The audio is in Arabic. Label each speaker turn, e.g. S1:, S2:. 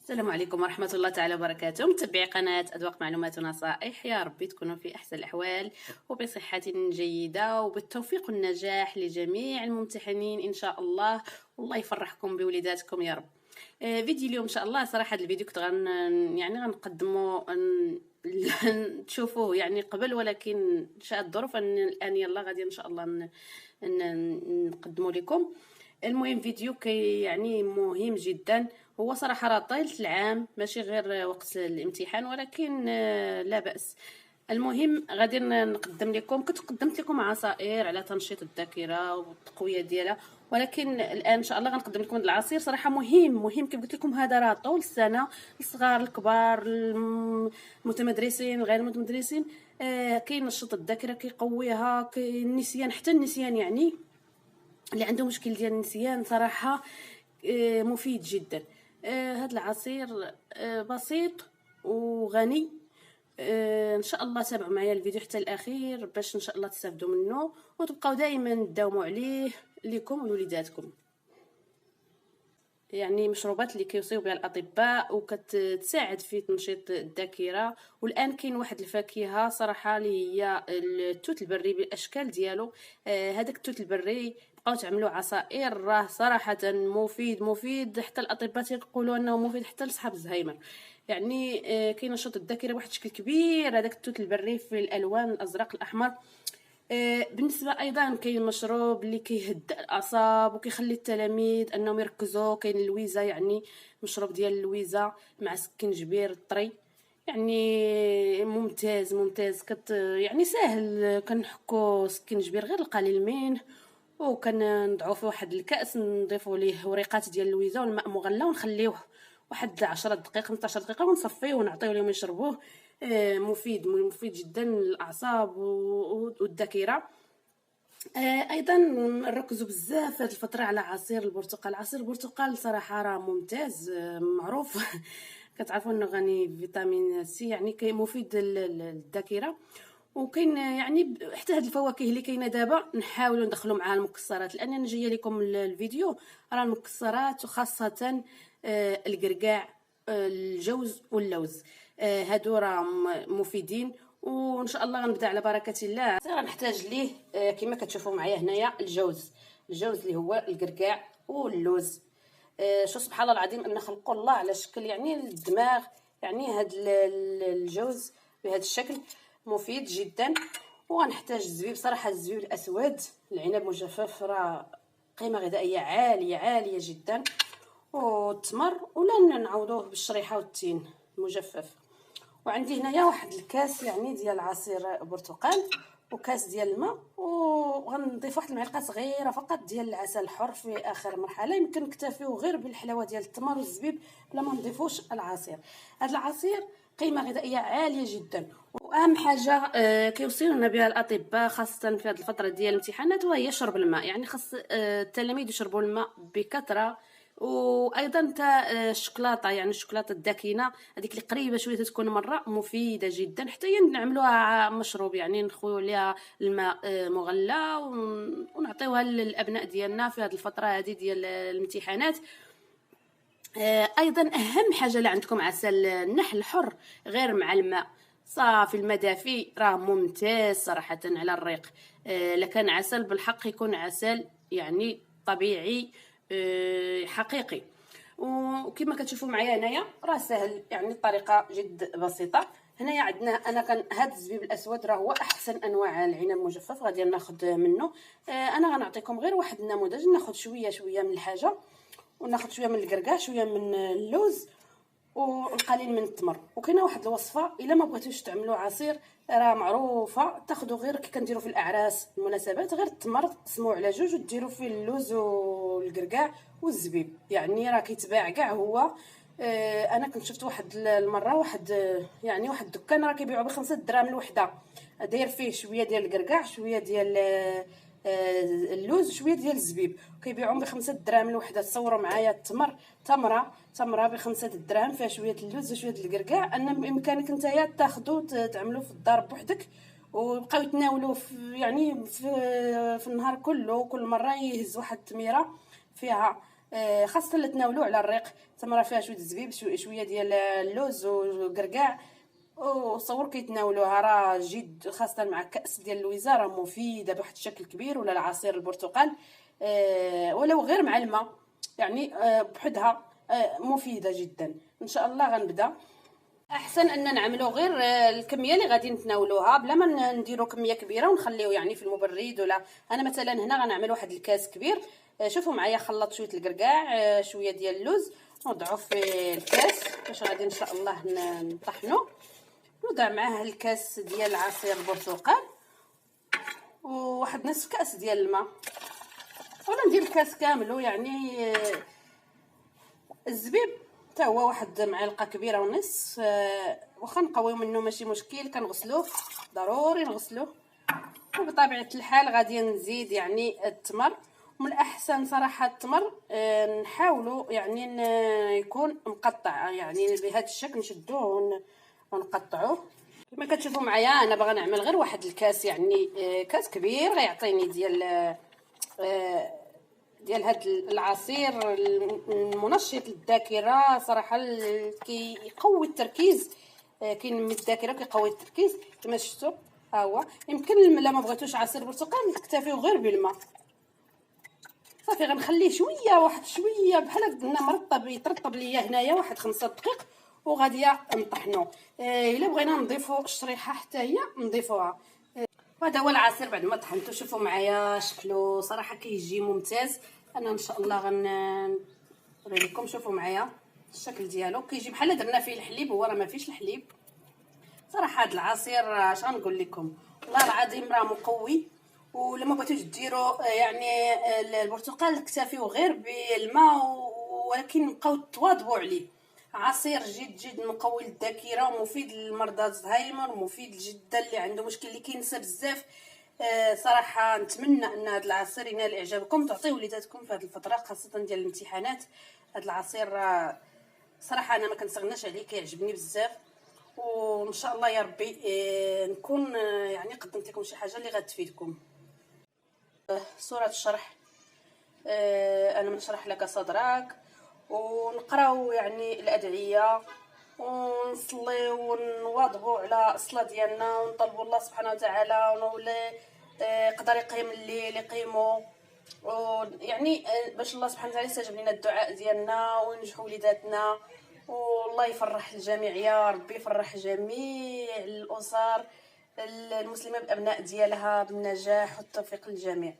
S1: السلام عليكم ورحمة الله تعالى وبركاته. متابعي قناة أذواق معلومات ونصائح، يا ربي تكونوا في أحسن الأحوال وبصحة جيدة وبالتوفيق والنجاح لجميع الممتحنين إن شاء الله، والله يفرحكم بوليداتكم يا رب. فيديو اليوم إن شاء الله. صراحة هذا الفيديو كنت غنقدمه تشوفوه قبل، ولكن شاءت الظروف أن الآن يلا غادي إن شاء الله نقدمه لكم. المهم فيديو مهم جدا. هو صراحة راه طيلة العام ماشي غير وقت الامتحان، ولكن لا بأس. المهم غادي نقدم لكم، كنت قدمت لكم عصائر على تنشيط الذاكرة والتقوية ديالها، ولكن الان ان شاء الله غنقدم لكم العصير صراحة مهم كيف قلت لكم. هذا راه طول السنة، الصغار الكبار المتمدرسين غير المتمدرسين، كينشط الذاكرة كيقويها، النسيان حتى النسيان اللي عنده مشكل ديال النسيان صراحة مفيد جدا. هذا العصير بسيط وغني. ان شاء الله تابعوا معايا الفيديو حتى الاخير باش ان شاء الله تستافدوا منه وتبقاو دائما تداوموا عليه لكم ولوليداتكم. مشروبات اللي كيوصيو بها الاطباء وكتساعد في تنشيط الذاكره. والان كاين واحد الفاكهه صراحه اللي هي التوت البري بالاشكال ديالو. هذاك التوت البري بقاو تعملوا عصائر، راه صراحه مفيد حتى الاطباء تيقولوا انه مفيد حتى لصحاب الزهايمر. كينشط الذاكره بواحد الشكل كبير هذاك التوت البري في الالوان الازرق الاحمر. بالنسبه ايضا كاين مشروب اللي كيهدئ الاعصاب وكيخلي التلاميذ انهم يركزوا. كاين اللويزه، مشروب ديال اللويزه مع سكنجبير الطري، ممتاز ساهل. كنحكو سكنجبير غير القليل منه وكنضعوا في واحد الكاس، نضيفوا ليه وريقات ديال اللويزه والماء مغلى ونخليوه واحد 10 دقائق 15 دقيقه ونصفيه ونعطيو لهم يشربوه. مفيد جدا للاعصاب والذاكره. ايضا نركزوا بزاف هذه الفتره على عصير البرتقال. عصير البرتقال صراحه راه ممتاز، معروف كتعرفوا انه غني فيتامين سي، مفيد للذاكره. وكاين حتى هاد الفواكه اللي كاينه دابا نحاولوا ندخلوا معها المكسرات، لان انا جايه لكم الفيديو راه المكسرات وخاصه القرقاع، الجوز واللوز، هادو راه مفيدين. وان شاء الله غنبدا على بركه الله. غنحتاج ليه كما كتشوفوا معايا هنايا الجوز اللي هو القرقاع واللوز. شو سبحان الله العظيم ان خلق الله على شكل الدماغ. هاد الجوز بهذا الشكل مفيد جدا. وغنحتاج الزبيب، صراحه الزبيب الاسود، العنب مجفف راه قيمه غذائيه عاليه جدا، والتمر ولا نعوضوه بالشريحه والتين المجفف. وعندي هنايا واحد الكاس ديال عصير برتقال وكاس ديال الماء، وغنضيف واحد المعلقه صغيره فقط ديال العسل الحر في اخر مرحله. يمكن نكتفيو غير بالحلاوه ديال التمر والزبيب بلا ما نضيفوش العصير. هذا العصير قيمه غذائيه عاليه جدا، واهم حاجه كيوصيونا بها الاطباء خاصه في هذه الفتره ديال الامتحانات وهي شرب الماء. خاص التلاميذ يشربوا الماء بكثره. وايضا تا الشوكولاته، الشوكولاته الداكنه هذيك اللي قريبه شويه تكون مره مفيده جدا. حتى هي نعملوها مشروب، نخويو ليها الماء مغلى ونعطيوها للابناء ديالنا في هذه الفتره هذه ديال الامتحانات. ايضا اهم حاجه اللي عندكم عسل النحل حر غير مع الماء صافي المدافي، راه ممتاز صراحه على الريق. لكن عسل بالحق يكون عسل طبيعي حقيقي. وكما كتشوفوا معايا هنايا راه سهل، الطريقه جد بسيطه. هنايا عندنا انا هذا الزبيب الاسود راه هو احسن انواع العنب المجفف، غادي ناخذ منه. انا غنعطيكم غير واحد النموذج. ناخذ شويه من الحاجه، وناخذ شويه من القرقاع، شويه من اللوز، والقليل من التمر. وكاينه واحد الوصفه الا ما بغيتوش تعملوا عصير راه معروفه، تاخذوا غير كي كنديروا في الاعراس المناسبات غير التمر تقسموه على جوج وديروا فيه اللوز والقرقاع والزبيب، راه كيتباع كاع هو. انا كنت شفت واحد المره واحد واحد الدكان راه كيبيعوا ب5 دراهم الوحده، داير فيه شويه ديال القرقاع، شويه ديال اللوز، شويه ديال الزبيب، كيبيعوهم ب5 دراهم الوحده. تصوروا معايا التمر، تمره ب5 دراهم فيها شويه اللوز وشويه القرقاع. ان بامكانك نتايا تاخذوا تعملوا في الدار بوحدك وبقاو يتناولوا في النهار كله. كل مره يهز واحد التميره فيها خاصه اللي تناولوا على الريق، تمره فيها شويه الزبيب شويه ديال اللوز وكركاع، وصور كيتناولوها راه جد، خاصه مع كاس ديال اللويزه راه مفيده بواحد الشكل كبير، ولا العصير البرتقال ولو غير مع الماء يعني بحدها مفيده جدا. ان شاء الله غنبدا. احسن ان نعملوا غير الكميه اللي غادي نتناولوها، بلا ما نديروا كميه كبيره ونخليو يعني في المبرد. ولا انا مثلا هنا غنعمل واحد الكاس كبير. شوفوا معايا، خلطت شويه الكركاع شويه ديال اللوز، نوضعوا في الكاس باش غادي ان شاء الله نطحنوا. نوضع معاه الكاس ديال عصير البرتقال وواحد نصف كاس ديال الماء، ولا ندير الكاس كامل. يعني الزبيب حتى هو واحد معلقه كبيره ونص، واخا نقويو منه ماشي مشكل، كنغسلوه ضروري نغسلوه. وبطبيعه الحال غادي نزيد يعني التمر، ومن الاحسن صراحه التمر نحاولوا يعني يكون مقطع، يعني بهذا الشكل نشدوه ونقطعوه كما كتشوفوا معايا. انا باغا نعمل غير واحد الكاس، يعني كاس كبير غيعطيني ديال هاد العصير المنشط للذاكره صراحه، كيقوي التركيز، كينمي الذاكره كيقوي التركيز كما شفتوا. ها هو. يمكن الا ما بغيتوش عصير برتقال نكتفيو غير بالماء صافي. غنخليه شويه، واحد شويه بحال قلنا مرطب، يترطب ليا هنايا واحد 5 دقائق وغادي نطحنو. الا بغينا نضيفو الشريحه حتى هي نضيفوها. وهذا هو العصير بعد ما طحنته. شوفوا معايا شكله صراحه كيجي ممتاز. انا ان شاء الله نوري لكم. شوفوا معايا الشكل ديالو، كيجي بحال درنا فيه الحليب، هو راه ما فيش الحليب صراحه. هذا العصير اش غنقول لكم، والله العظيم راه مقوي. ولما بغيتوش ديروا يعني البرتقال اكتفيوا غير بالماء، ولكن بقاو تواظبوا عليه. عصير جد مقوي للذاكره ومفيد للمرضى الزهايمر، ومفيد جدا اللي عنده مشكل اللي كينسى بزاف. صراحه نتمنى ان هذا العصير ينال اعجابكم، تعطيه وليداتكم في هذه الفتره خاصه ديال الامتحانات. هذا العصير صراحه انا ما كنستغناش عليه، كيعجبني بزاف. وان شاء الله يا ربي نكون يعني قدمت لكم شي حاجه اللي غتفيدكم. صوره الشرح، انا نشرح لك صدرك، ونقراو يعني الادعيه، ونصليو ونواظبوا على الصلاه ديالنا، ونطلبوا الله سبحانه وتعالى، ونولي يقدر يقيم الليل يقيمو، ويعني باش الله سبحانه وتعالى يستجب لنا الدعاء ديالنا وينجحوا وليداتنا. والله يفرح الجميع يا ربي، يفرح جميع الاسر المسلمه بابناء ديالها بالنجاح والتوفيق للجميع.